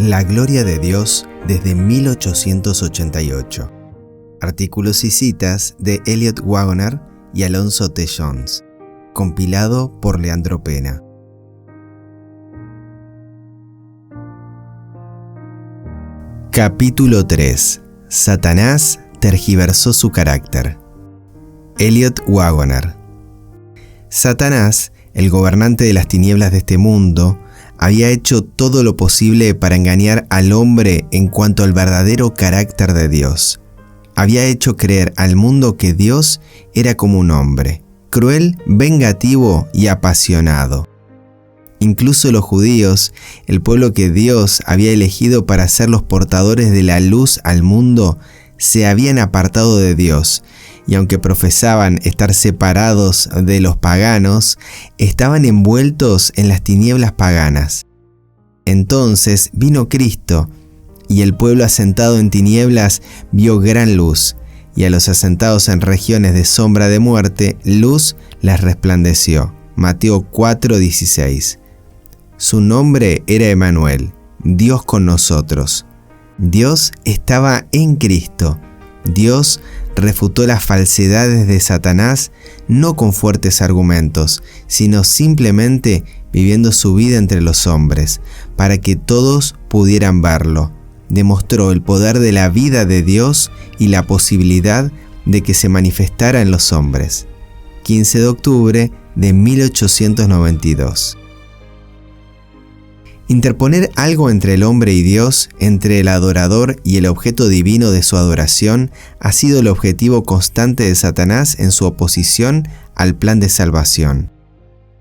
La gloria de Dios desde 1888. Artículos y citas de Elliot Wagoner y Alonso T. Jones. Compilado por Leandro Pena. Capítulo 3. Satanás tergiversó su carácter. Elliot Wagoner. Satanás, el gobernante de las tinieblas de este mundo, había hecho todo lo posible para engañar al hombre en cuanto al verdadero carácter de Dios. Había hecho creer al mundo que Dios era como un hombre, cruel, vengativo y apasionado. Incluso los judíos, el pueblo que Dios había elegido para ser los portadores de la luz al mundo, se habían apartado de Dios, y aunque profesaban estar separados de los paganos, estaban envueltos en las tinieblas paganas. Entonces vino Cristo, y el pueblo asentado en tinieblas vio gran luz, y a los asentados en regiones de sombra de muerte, luz les resplandeció. Mateo 4:16. Su nombre era Emmanuel, Dios con nosotros. Dios estaba en Cristo. Dios refutó las falsedades de Satanás no con fuertes argumentos, sino simplemente viviendo su vida entre los hombres, para que todos pudieran verlo. Demostró el poder de la vida de Dios y la posibilidad de que se manifestara en los hombres. 15 de octubre de 1892. Interponer algo entre el hombre y Dios, entre el adorador y el objeto divino de su adoración, ha sido el objetivo constante de Satanás en su oposición al plan de salvación.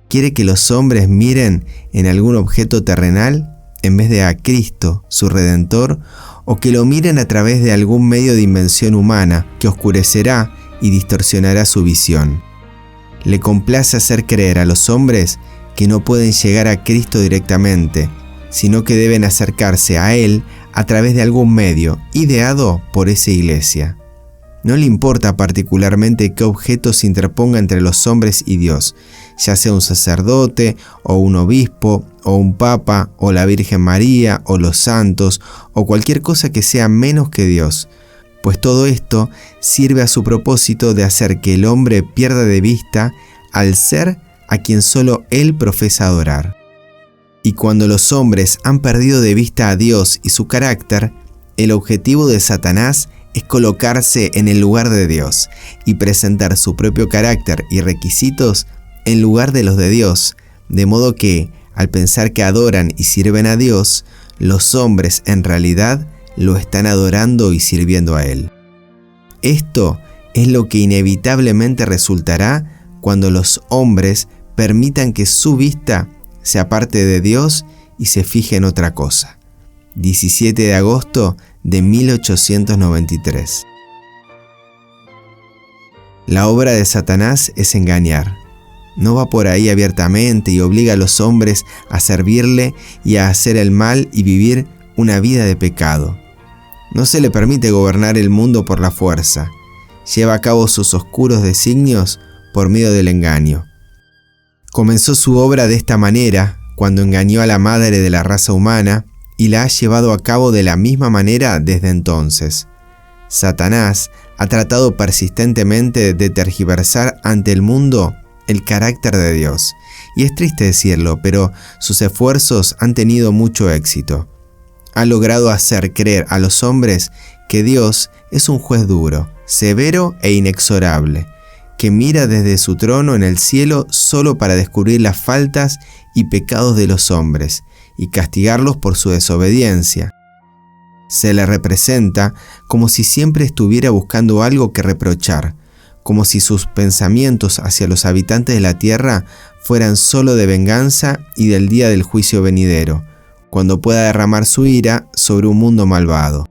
Quiere que los hombres miren en algún objeto terrenal en vez de a Cristo, su Redentor, o que lo miren a través de algún medio de invención humana que oscurecerá y distorsionará su visión. Le complace hacer creer a los hombres que no pueden llegar a Cristo directamente, sino que deben acercarse a Él a través de algún medio ideado por esa iglesia. No le importa particularmente qué objeto se interponga entre los hombres y Dios, ya sea un sacerdote, o un obispo, o un papa, o la Virgen María, o los santos, o cualquier cosa que sea menos que Dios, pues todo esto sirve a su propósito de hacer que el hombre pierda de vista al ser a quien solo Él profesa adorar. Y cuando los hombres han perdido de vista a Dios y su carácter, el objetivo de Satanás es colocarse en el lugar de Dios y presentar su propio carácter y requisitos en lugar de los de Dios, de modo que, al pensar que adoran y sirven a Dios, los hombres en realidad lo están adorando y sirviendo a Él. Esto es lo que inevitablemente resultará cuando los hombres permitan que su vista se aparte de Dios y se fije en otra cosa. 17 de agosto de 1893. La obra de Satanás es engañar. No va por ahí abiertamente y obliga a los hombres a servirle y a hacer el mal y vivir una vida de pecado. No se le permite gobernar el mundo por la fuerza. Lleva a cabo sus oscuros designios por medio del engaño. Comenzó su obra de esta manera cuando engañó a la madre de la raza humana y la ha llevado a cabo de la misma manera desde entonces. Satanás ha tratado persistentemente de tergiversar ante el mundo el carácter de Dios, y es triste decirlo, pero sus esfuerzos han tenido mucho éxito. Ha logrado hacer creer a los hombres que Dios es un juez duro, severo e inexorable, que mira desde su trono en el cielo solo para descubrir las faltas y pecados de los hombres y castigarlos por su desobediencia. Se le representa como si siempre estuviera buscando algo que reprochar, como si sus pensamientos hacia los habitantes de la tierra fueran solo de venganza y del día del juicio venidero, cuando pueda derramar su ira sobre un mundo malvado.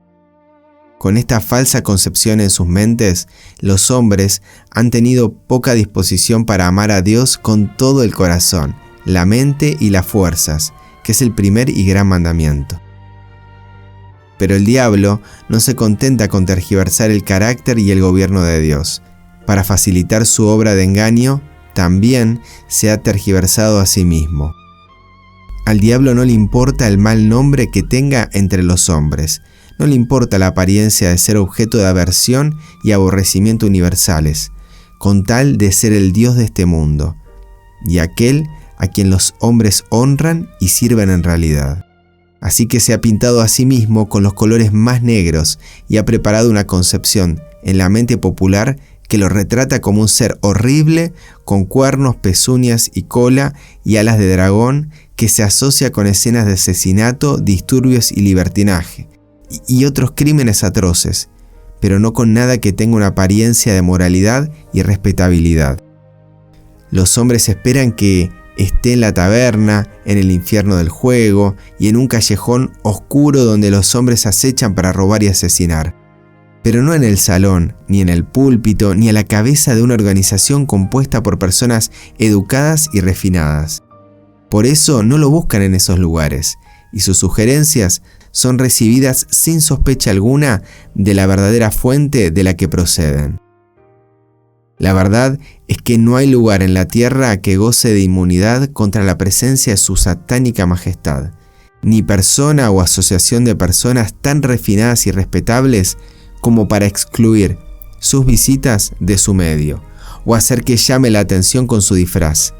Con esta falsa concepción en sus mentes, los hombres han tenido poca disposición para amar a Dios con todo el corazón, la mente y las fuerzas, que es el primer y gran mandamiento. Pero el diablo no se contenta con tergiversar el carácter y el gobierno de Dios. Para facilitar su obra de engaño, también se ha tergiversado a sí mismo. Al diablo no le importa el mal nombre que tenga entre los hombres. No le importa la apariencia de ser objeto de aversión y aborrecimiento universales, con tal de ser el Dios de este mundo, y aquel a quien los hombres honran y sirven en realidad. Así que se ha pintado a sí mismo con los colores más negros y ha preparado una concepción en la mente popular que lo retrata como un ser horrible con cuernos, pezuñas y cola y alas de dragón que se asocia con escenas de asesinato, disturbios y libertinaje, y otros crímenes atroces, pero no con nada que tenga una apariencia de moralidad y respetabilidad. Los hombres esperan que esté en la taberna, en el infierno del juego y en un callejón oscuro donde los hombres acechan para robar y asesinar, pero no en el salón, ni en el púlpito, ni a la cabeza de una organización compuesta por personas educadas y refinadas. Por eso no lo buscan en esos lugares, y sus sugerencias son recibidas sin sospecha alguna de la verdadera fuente de la que proceden. La verdad es que no hay lugar en la tierra que goce de inmunidad contra la presencia de su satánica majestad, ni persona o asociación de personas tan refinadas y respetables como para excluir sus visitas de su medio, o hacer que llame la atención con su disfraz.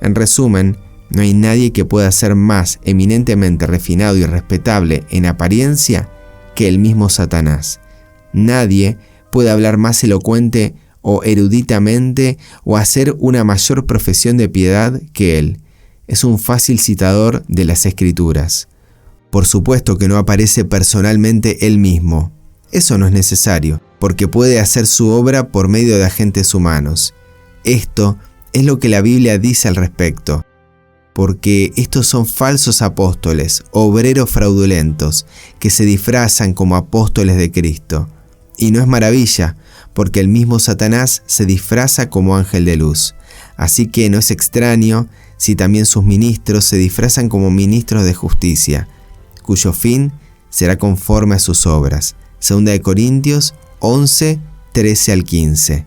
En resumen, no hay nadie que pueda ser más eminentemente refinado y respetable en apariencia que el mismo Satanás. Nadie puede hablar más elocuente o eruditamente o hacer una mayor profesión de piedad que él. Es un fácil citador de las Escrituras. Por supuesto que no aparece personalmente él mismo. Eso no es necesario, porque puede hacer su obra por medio de agentes humanos. Esto es lo que la Biblia dice al respecto, porque estos son falsos apóstoles, obreros fraudulentos, que se disfrazan como apóstoles de Cristo. Y no es maravilla, porque el mismo Satanás se disfraza como ángel de luz. Así que no es extraño si también sus ministros se disfrazan como ministros de justicia, cuyo fin será conforme a sus obras. 2 Corintios 11, 13 al 15.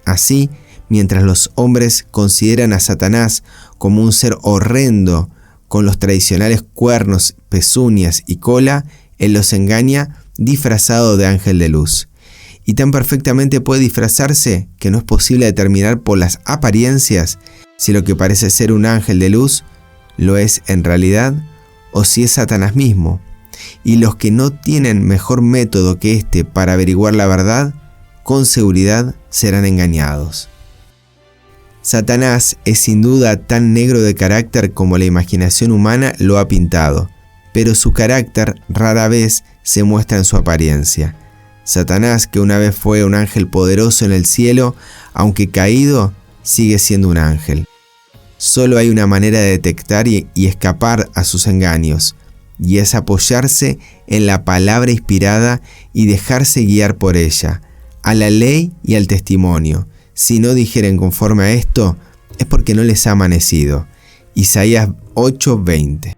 Así, mientras los hombres consideran a Satanás como un ser horrendo, con los tradicionales cuernos, pezuñas y cola, él los engaña disfrazado de ángel de luz. Y tan perfectamente puede disfrazarse que no es posible determinar por las apariencias si lo que parece ser un ángel de luz lo es en realidad o si es Satanás mismo. Y los que no tienen mejor método que este para averiguar la verdad, con seguridad serán engañados. Satanás es sin duda tan negro de carácter como la imaginación humana lo ha pintado, pero su carácter rara vez se muestra en su apariencia. Satanás, que una vez fue un ángel poderoso en el cielo, aunque caído, sigue siendo un ángel. Solo hay una manera de detectar y escapar a sus engaños, y es apoyarse en la palabra inspirada y dejarse guiar por ella, a la ley y al testimonio. Si no dijeren conforme a esto, es porque no les ha amanecido. Isaías 8:20.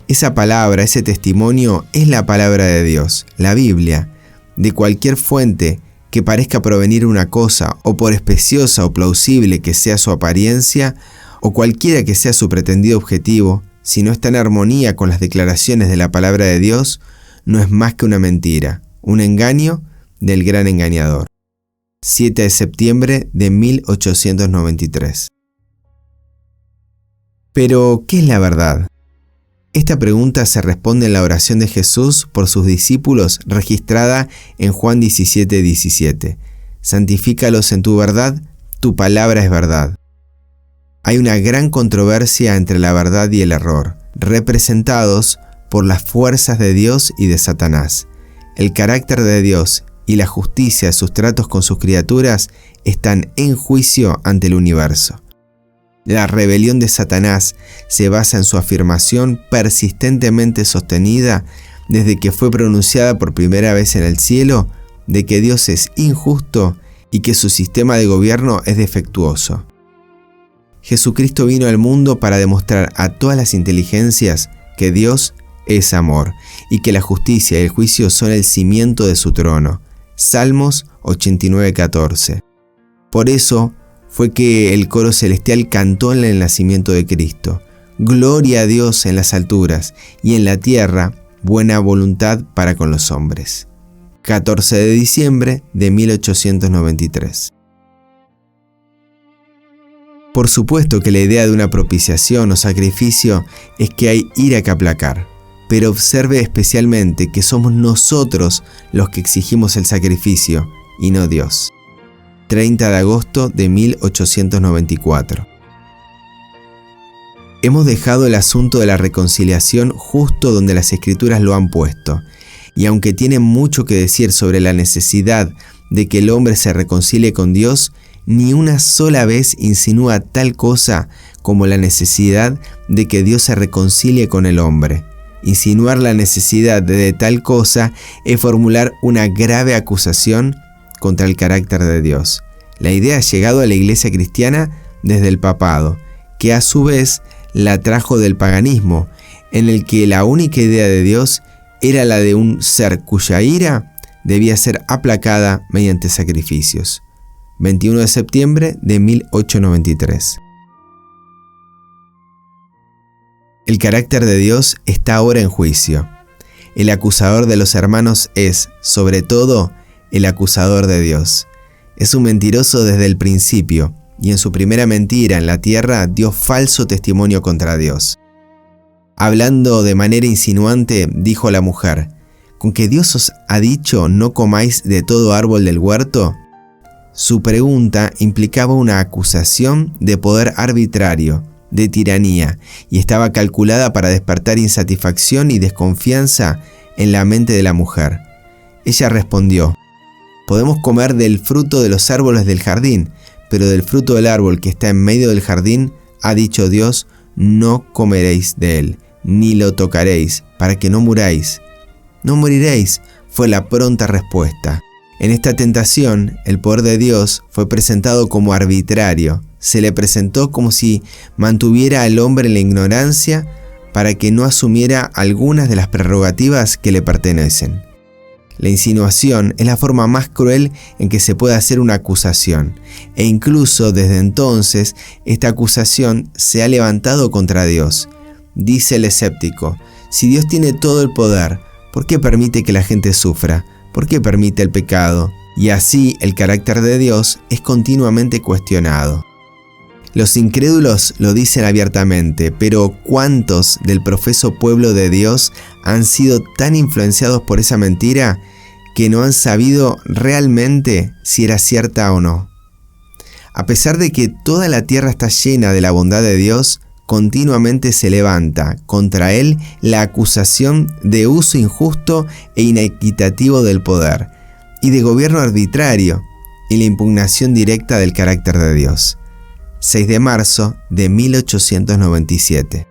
Esa palabra, ese testimonio, es la palabra de Dios, la Biblia. De cualquier fuente que parezca provenir una cosa, o por especiosa o plausible que sea su apariencia, o cualquiera que sea su pretendido objetivo, si no está en armonía con las declaraciones de la palabra de Dios, no es más que una mentira, un engaño del gran engañador. 7 de septiembre de 1893. Pero, ¿qué es la verdad? Esta pregunta se responde en la oración de Jesús por sus discípulos registrada en Juan 17:17. Santifícalos en tu verdad, tu palabra es verdad. Hay una gran controversia entre la verdad y el error, representados por las fuerzas de Dios y de Satanás. El carácter de Dios y la justicia de sus tratos con sus criaturas están en juicio ante el universo. La rebelión de Satanás se basa en su afirmación persistentemente sostenida desde que fue pronunciada por primera vez en el cielo de que Dios es injusto y que su sistema de gobierno es defectuoso. Jesucristo vino al mundo para demostrar a todas las inteligencias que Dios es amor y que la justicia y el juicio son el cimiento de su trono. Salmos 89:14. Por eso fue que el coro celestial cantó en el nacimiento de Cristo: gloria a Dios en las alturas, y en la tierra buena voluntad para con los hombres. 14 de diciembre de 1893. Por supuesto que la idea de una propiciación o sacrificio es que hay ira que aplacar, pero observe especialmente que somos nosotros los que exigimos el sacrificio y no Dios. 30 de agosto de 1894. Hemos dejado el asunto de la reconciliación justo donde las Escrituras lo han puesto, y aunque tiene mucho que decir sobre la necesidad de que el hombre se reconcilie con Dios, ni una sola vez insinúa tal cosa como la necesidad de que Dios se reconcilie con el hombre. Insinuar la necesidad de tal cosa es formular una grave acusación contra el carácter de Dios. La idea ha llegado a la Iglesia cristiana desde el papado, que a su vez la trajo del paganismo, en el que la única idea de Dios era la de un ser cuya ira debía ser aplacada mediante sacrificios. 21 de septiembre de 1893. El carácter de Dios está ahora en juicio. El acusador de los hermanos es, sobre todo, el acusador de Dios. Es un mentiroso desde el principio, y en su primera mentira en la tierra dio falso testimonio contra Dios. Hablando de manera insinuante, dijo a la mujer: ¿con que Dios os ha dicho no comáis de todo árbol del huerto? Su pregunta implicaba una acusación de poder arbitrario, de tiranía, y estaba calculada para despertar insatisfacción y desconfianza en la mente de la mujer. Ella respondió: podemos comer del fruto de los árboles del jardín, pero del fruto del árbol que está en medio del jardín, ha dicho Dios, no comeréis de él, ni lo tocaréis, para que no muráis. No moriréis, fue la pronta respuesta. En esta tentación, el poder de Dios fue presentado como arbitrario. Se le presentó como si mantuviera al hombre en la ignorancia para que no asumiera algunas de las prerrogativas que le pertenecen. La insinuación es la forma más cruel en que se puede hacer una acusación, e incluso desde entonces esta acusación se ha levantado contra Dios. Dice el escéptico: si Dios tiene todo el poder, ¿por qué permite que la gente sufra? ¿Por qué permite el pecado? Y así el carácter de Dios es continuamente cuestionado. Los incrédulos lo dicen abiertamente, pero ¿cuántos del profeso pueblo de Dios han sido tan influenciados por esa mentira que no han sabido realmente si era cierta o no? A pesar de que toda la tierra está llena de la bondad de Dios, continuamente se levanta contra él la acusación de uso injusto e inequitativo del poder y de gobierno arbitrario y la impugnación directa del carácter de Dios. 6 de marzo de 1897.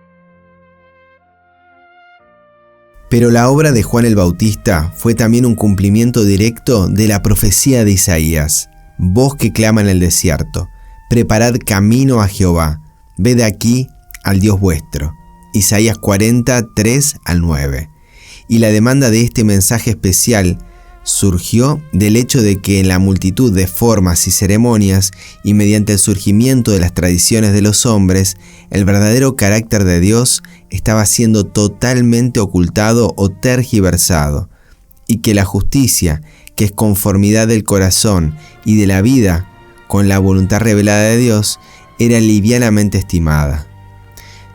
Pero la obra de Juan el Bautista fue también un cumplimiento directo de la profecía de Isaías. Voz que clama en el desierto: preparad camino a Jehová, ved aquí al Dios vuestro. Isaías 40, 3 al 9. Y la demanda de este mensaje especial surgió del hecho de que en la multitud de formas y ceremonias y mediante el surgimiento de las tradiciones de los hombres, el verdadero carácter de Dios estaba siendo totalmente ocultado o tergiversado, y que la justicia, que es conformidad del corazón y de la vida con la voluntad revelada de Dios, era livianamente estimada.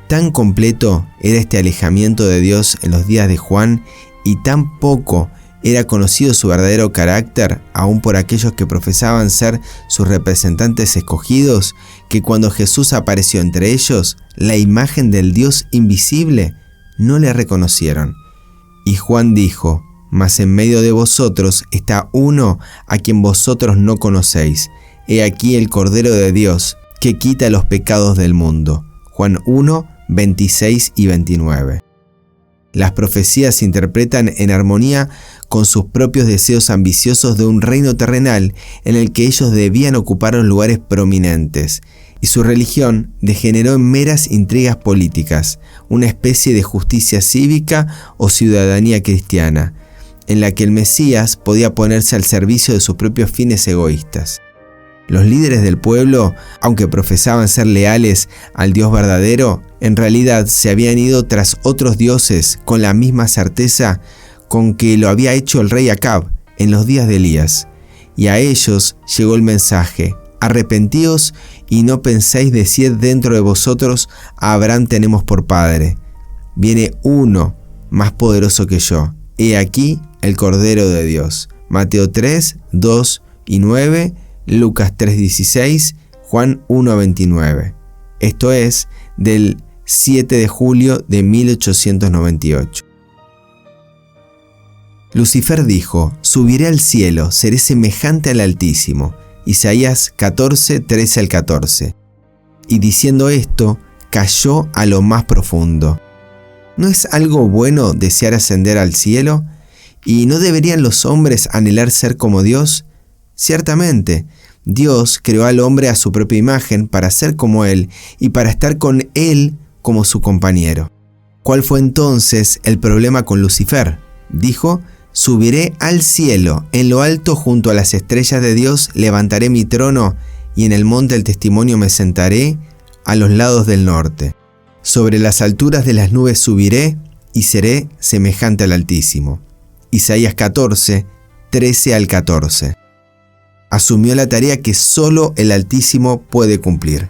Tan completo era este alejamiento de Dios en los días de Juan, y tan poco era conocido su verdadero carácter, aún por aquellos que profesaban ser sus representantes escogidos, que cuando Jesús apareció entre ellos, la imagen del Dios invisible, no le reconocieron. Y Juan dijo: mas en medio de vosotros está uno a quien vosotros no conocéis. He aquí el Cordero de Dios, que quita los pecados del mundo. Juan 1, 26 y 29. Las profecías se interpretan en armonía con sus propios deseos ambiciosos de un reino terrenal en el que ellos debían ocupar los lugares prominentes, y su religión degeneró en meras intrigas políticas, una especie de justicia cívica o ciudadanía cristiana, en la que el Mesías podía ponerse al servicio de sus propios fines egoístas. Los líderes del pueblo, aunque profesaban ser leales al Dios verdadero, en realidad se habían ido tras otros dioses con la misma certeza con que lo había hecho el rey Acab en los días de Elías. Y a ellos llegó el mensaje: arrepentíos y no penséis decir dentro de vosotros: a Abraham tenemos por padre. Viene uno más poderoso que yo. He aquí el Cordero de Dios. Mateo 3, 2 y 9, Lucas 3:16, Juan 1:29. Esto es del 7 de julio de 1898. Lucifer dijo: subiré al cielo, seré semejante al Altísimo. Isaías 14, 13 al 14. Y diciendo esto, cayó a lo más profundo. ¿No es algo bueno desear ascender al cielo? ¿Y no deberían los hombres anhelar ser como Dios? Ciertamente, Dios creó al hombre a su propia imagen para ser como Él y para estar con Él como su compañero. ¿Cuál fue entonces el problema con Lucifer? Dijo: subiré al cielo, en lo alto junto a las estrellas de Dios levantaré mi trono, y en el monte del testimonio me sentaré a los lados del norte. Sobre las alturas de las nubes subiré y seré semejante al Altísimo. Isaías 14, 13 al 14. Asumió la tarea que solo el Altísimo puede cumplir,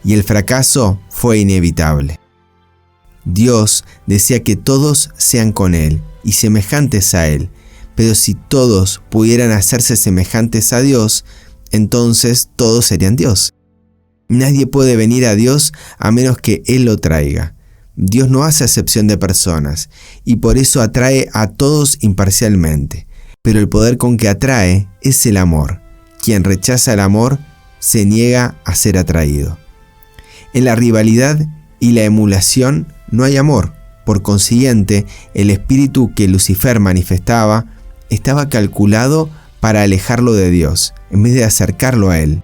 y el fracaso fue inevitable. Dios desea que todos sean con Él y semejantes a Él, pero si todos pudieran hacerse semejantes a Dios, entonces todos serían Dios. Nadie puede venir a Dios a menos que Él lo traiga. Dios no hace acepción de personas y por eso atrae a todos imparcialmente, pero el poder con que atrae es el amor. Quien rechaza el amor se niega a ser atraído. En la rivalidad y la emulación no hay amor. Por consiguiente, el espíritu que Lucifer manifestaba estaba calculado para alejarlo de Dios, en vez de acercarlo a Él.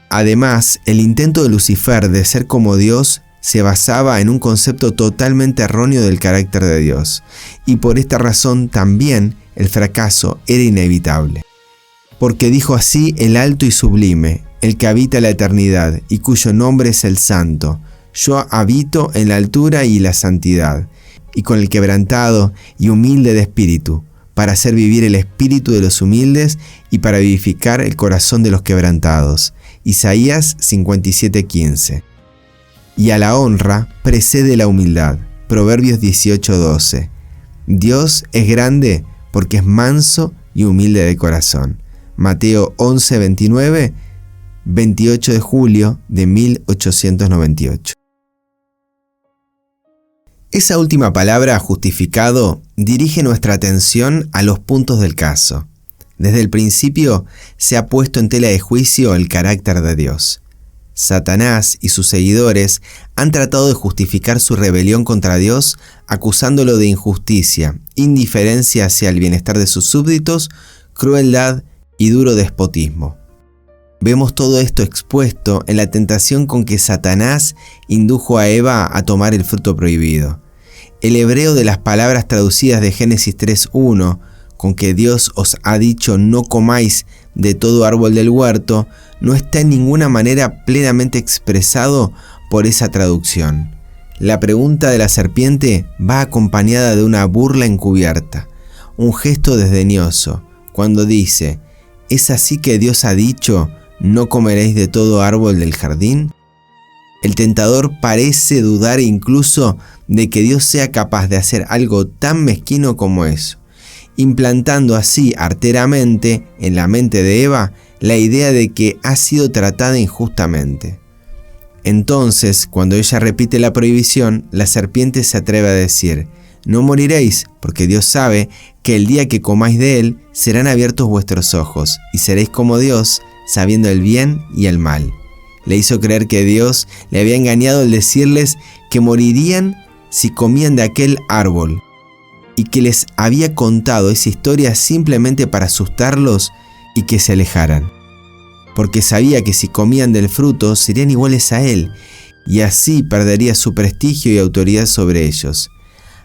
Además, el intento de Lucifer de ser como Dios se basaba en un concepto totalmente erróneo del carácter de Dios, y por esta razón también el fracaso era inevitable. Porque dijo así el alto y sublime, el que habita la eternidad y cuyo nombre es el Santo: yo habito en la altura y la santidad, y con el quebrantado y humilde de espíritu, para hacer vivir el espíritu de los humildes y para vivificar el corazón de los quebrantados. Isaías 57:15. Y a la honra precede la humildad. Proverbios 18:12. Dios es grande porque es manso y humilde de corazón. Mateo 11:29, 28 de julio de 1898. Esa última palabra, justificado, dirige nuestra atención a los puntos del caso. Desde el principio se ha puesto en tela de juicio el carácter de Dios. Satanás y sus seguidores han tratado de justificar su rebelión contra Dios acusándolo de injusticia, indiferencia hacia el bienestar de sus súbditos, crueldad y duro despotismo. Vemos todo esto expuesto en la tentación con que Satanás indujo a Eva a tomar el fruto prohibido. El hebreo de las palabras traducidas de Génesis 3:1, con que Dios os ha dicho no comáis de todo árbol del huerto, no está en ninguna manera plenamente expresado por esa traducción. La pregunta de la serpiente va acompañada de una burla encubierta, un gesto desdeñoso, cuando dice: ¿es así que Dios ha dicho, no comeréis de todo árbol del jardín? El tentador parece dudar incluso de que Dios sea capaz de hacer algo tan mezquino como eso, implantando así arteramente en la mente de Eva la idea de que ha sido tratada injustamente. Entonces, cuando ella repite la prohibición, la serpiente se atreve a decir: no moriréis, porque Dios sabe que el día que comáis de él serán abiertos vuestros ojos, y seréis como Dios, sabiendo el bien y el mal. Le hizo creer que Dios le había engañado al decirles que morirían si comían de aquel árbol, y que les había contado esa historia simplemente para asustarlos y que se alejaran, porque sabía que si comían del fruto serían iguales a él, y así perdería su prestigio y autoridad sobre ellos.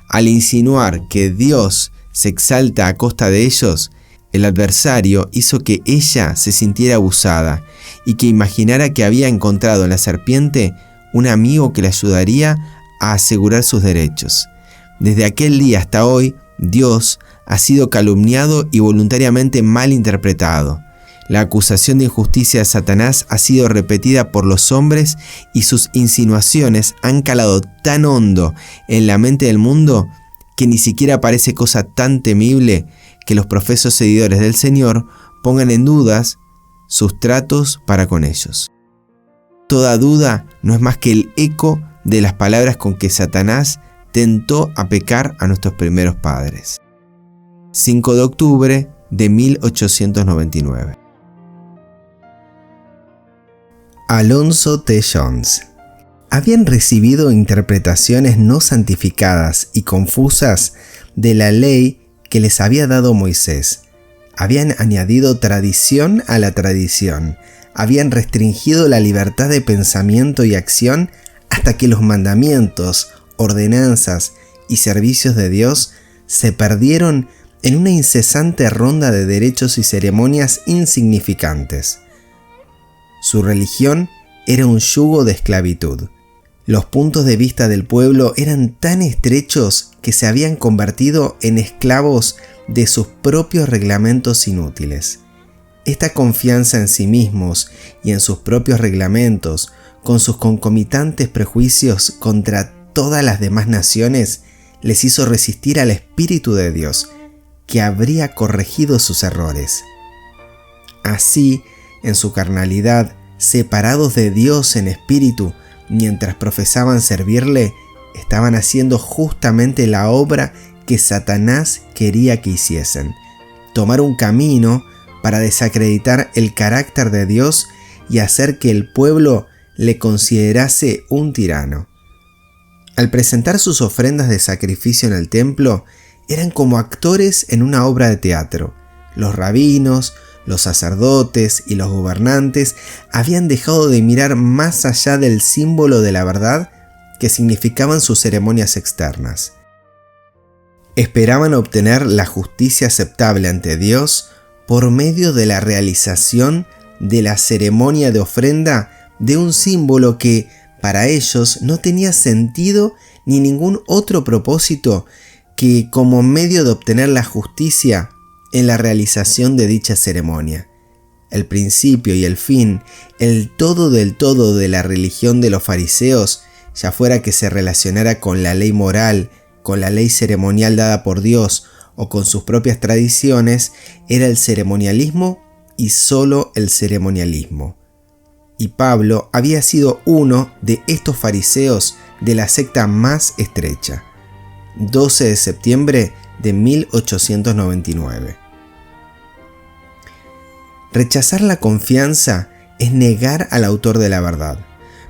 Al insinuar que Dios se exalta a costa de ellos, El adversario hizo que ella se sintiera abusada y que imaginara que había encontrado en la serpiente un amigo que le ayudaría a asegurar sus derechos. Desde aquel día hasta hoy, Dios ha sido calumniado y voluntariamente mal interpretado. La acusación de injusticia de Satanás ha sido repetida por los hombres y sus insinuaciones han calado tan hondo en la mente del mundo que ni siquiera parece cosa tan temible que los profesos seguidores del Señor pongan en dudas sus tratos para con ellos. Toda duda no es más que el eco de las palabras con que Satanás tentó a pecar a nuestros primeros padres. 5 de octubre de 1899. Alonzo T. Jones. Habían recibido interpretaciones no santificadas y confusas de la ley que les había dado Moisés. Habían añadido tradición a la tradición. Habían restringido la libertad de pensamiento y acción hasta que los mandamientos, ordenanzas y servicios de Dios se perdieron en una incesante ronda de derechos y ceremonias insignificantes. Su religión era un yugo de esclavitud. Los puntos de vista del pueblo eran tan estrechos que se habían convertido en esclavos de sus propios reglamentos inútiles. Esta confianza en sí mismos y en sus propios reglamentos, con sus concomitantes prejuicios contra todas las demás naciones, les hizo resistir al Espíritu de Dios, que habría corregido sus errores. Así, en su carnalidad, separados de Dios en espíritu, mientras profesaban servirle, estaban haciendo justamente la obra que Satanás quería que hiciesen: tomar un camino para desacreditar el carácter de Dios y hacer que el pueblo le considerase un tirano. Al presentar sus ofrendas de sacrificio en el templo, eran como actores en una obra de teatro. Los rabinos, los sacerdotes y los gobernantes habían dejado de mirar más allá del símbolo de la verdad que significaban sus ceremonias externas. Esperaban obtener la justicia aceptable ante Dios por medio de la realización de la ceremonia de ofrenda de un símbolo que, para ellos, no tenía sentido ni ningún otro propósito que como medio de obtener la justicia en la realización de dicha ceremonia. El principio y el fin, el todo del todo de la religión de los fariseos, ya fuera que se relacionara con la ley moral, con la ley ceremonial dada por Dios o con sus propias tradiciones, era el ceremonialismo y solo el ceremonialismo. Y Pablo había sido uno de estos fariseos de la secta más estrecha. 12 de septiembre de 1899. Rechazar la confianza es negar al autor de la verdad.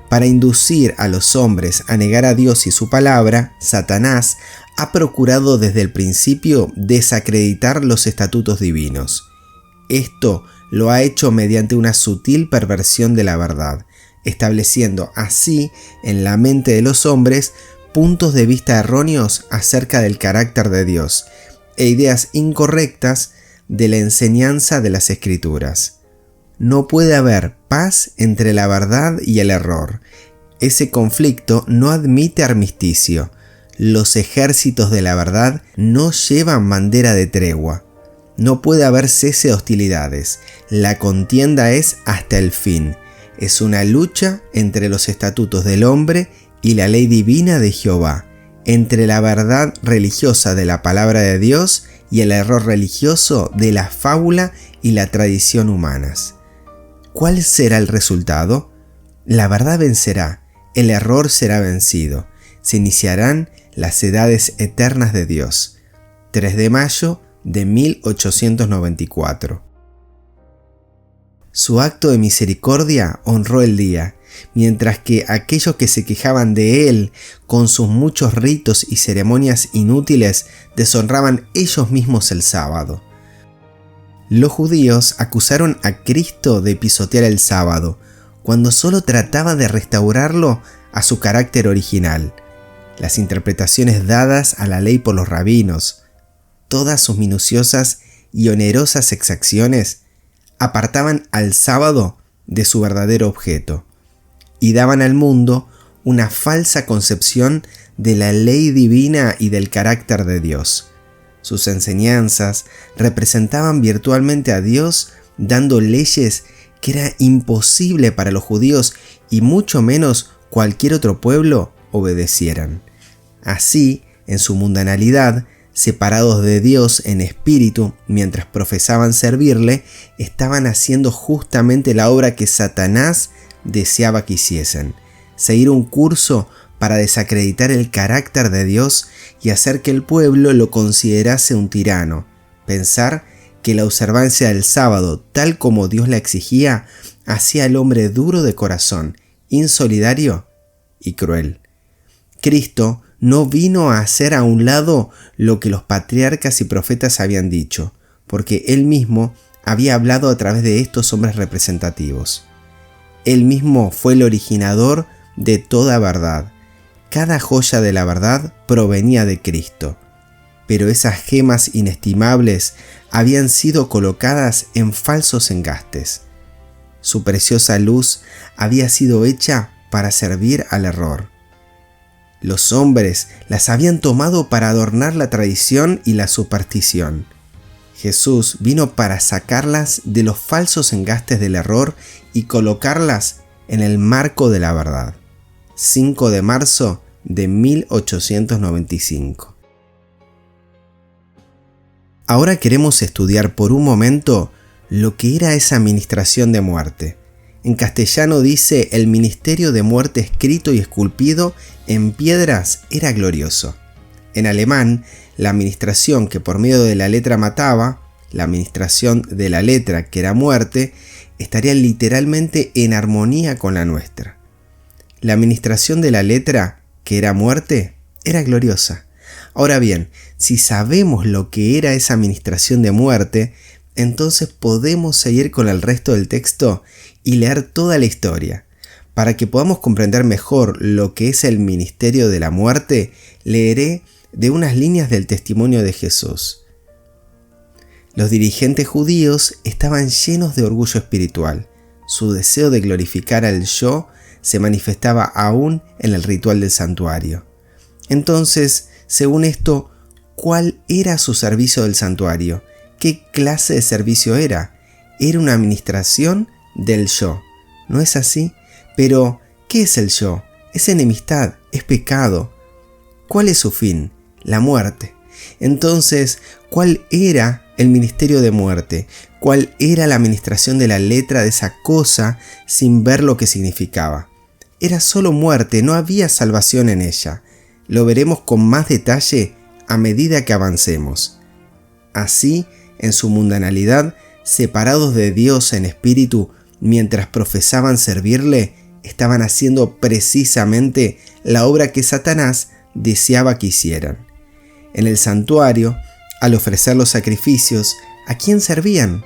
Para inducir a los hombres a negar a Dios y su palabra, Satanás ha procurado desde el principio desacreditar los estatutos divinos. Esto lo ha hecho mediante una sutil perversión de la verdad, estableciendo así en la mente de los hombres puntos de vista erróneos acerca del carácter de Dios e ideas incorrectas de la enseñanza de las Escrituras. No puede haber paz entre la verdad y el error. Ese conflicto no admite armisticio. Los ejércitos de la verdad no llevan bandera de tregua. No puede haber cese de hostilidades. La contienda es hasta el fin. Es una lucha entre los estatutos del hombre y la ley divina de Jehová, entre la verdad religiosa de la palabra de Dios y el error religioso de la fábula y la tradición humanas. ¿Cuál será el resultado? La verdad vencerá, el error será vencido. Se iniciarán las edades eternas de Dios. 3 de mayo de 1894. Su acto de misericordia honró el día, mientras que aquellos que se quejaban de él con sus muchos ritos y ceremonias inútiles deshonraban ellos mismos el sábado. Los judíos acusaron a Cristo de pisotear el sábado, cuando solo trataba de restaurarlo a su carácter original. Las interpretaciones dadas a la ley por los rabinos, todas sus minuciosas y onerosas exacciones apartaban al sábado de su verdadero objeto y daban al mundo una falsa concepción de la ley divina y del carácter de Dios. Sus enseñanzas representaban virtualmente a Dios dando leyes que era imposible para los judíos y mucho menos cualquier otro pueblo obedecieran. Así, en su mundanalidad, separados de Dios en espíritu, mientras profesaban servirle, estaban haciendo justamente la obra que Satanás deseaba que hiciesen: seguir un curso para desacreditar el carácter de Dios y hacer que el pueblo lo considerase un tirano, pensar que la observancia del sábado, tal como Dios la exigía, hacía al hombre duro de corazón, insolidario y cruel. Cristo no vino a hacer a un lado lo que los patriarcas y profetas habían dicho, porque Él mismo había hablado a través de estos hombres representativos. Él mismo fue el originador de toda verdad. Cada joya de la verdad provenía de Cristo, pero esas gemas inestimables habían sido colocadas en falsos engastes. Su preciosa luz había sido hecha para servir al error. Los hombres las habían tomado para adornar la tradición y la superstición. Jesús vino para sacarlas de los falsos engastes del error y colocarlas en el marco de la verdad. 5 de marzo de 1895. Ahora queremos estudiar por un momento lo que era esa ministración de muerte. En castellano dice: el ministerio de muerte escrito y esculpido en piedras era glorioso. En alemán, la administración que por medio de la letra mataba, la administración de la letra que era muerte, estaría literalmente en armonía con la nuestra. La administración de la letra que era muerte era gloriosa. Ahora bien, si sabemos lo que era esa administración de muerte, entonces podemos seguir con el resto del texto y leer toda la historia. Para que podamos comprender mejor lo que es el ministerio de la muerte, leeré de unas líneas del testimonio de Jesús. Los dirigentes judíos estaban llenos de orgullo espiritual. Su deseo de glorificar al yo se manifestaba aún en el ritual del santuario. Entonces, según esto, ¿cuál era su servicio del santuario? ¿Qué clase de servicio era? Era una administración del yo. ¿No es así? Pero, ¿qué es el yo? Es enemistad, es pecado. ¿Cuál es su fin? La muerte. Entonces, ¿cuál era el ministerio de muerte? ¿Cuál era la administración de la letra de esa cosa sin ver lo que significaba? Era solo muerte, no había salvación en ella. Lo veremos con más detalle a medida que avancemos. Así, en su mundanalidad, separados de Dios en espíritu, mientras profesaban servirle, estaban haciendo precisamente la obra que Satanás deseaba que hicieran. En el santuario, al ofrecer los sacrificios, ¿a quién servían?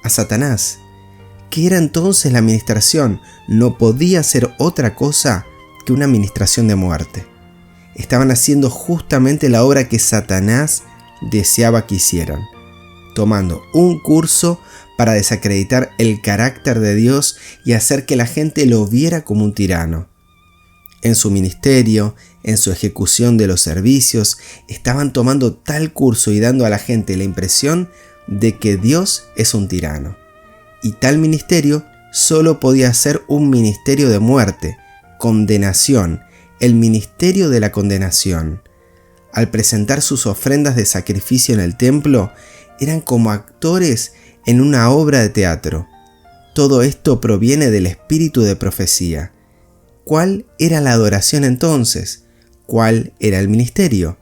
A Satanás. ¿Qué era entonces la administración? No podía ser otra cosa que una administración de muerte. Estaban haciendo justamente la obra que Satanás deseaba que hicieran, tomando un curso para desacreditar el carácter de Dios y hacer que la gente lo viera como un tirano. En su ministerio, en su ejecución de los servicios, estaban tomando tal curso y dando a la gente la impresión de que Dios es un tirano. Y tal ministerio solo podía ser un ministerio de muerte, condenación, el ministerio de la condenación. Al presentar sus ofrendas de sacrificio en el templo, eran como actores en una obra de teatro. Todo esto proviene del espíritu de profecía. ¿Cuál era la adoración entonces? ¿Cuál era el ministerio?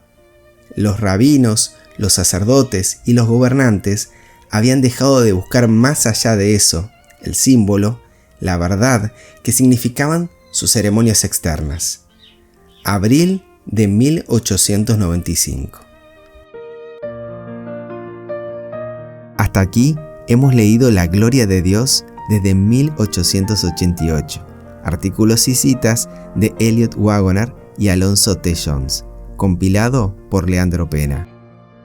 Los rabinos, los sacerdotes y los gobernantes habían dejado de buscar más allá de eso, el símbolo, la verdad que significaban sus ceremonias externas. Abril de 1895. Hasta aquí hemos leído La Gloria de Dios desde 1888, artículos y citas de Elliot Wagoner y Alonzo T. Jones, compilado por Leandro Pena,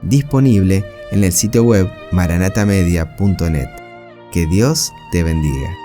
disponible en el sitio web maranatamedia.net. Que Dios te bendiga.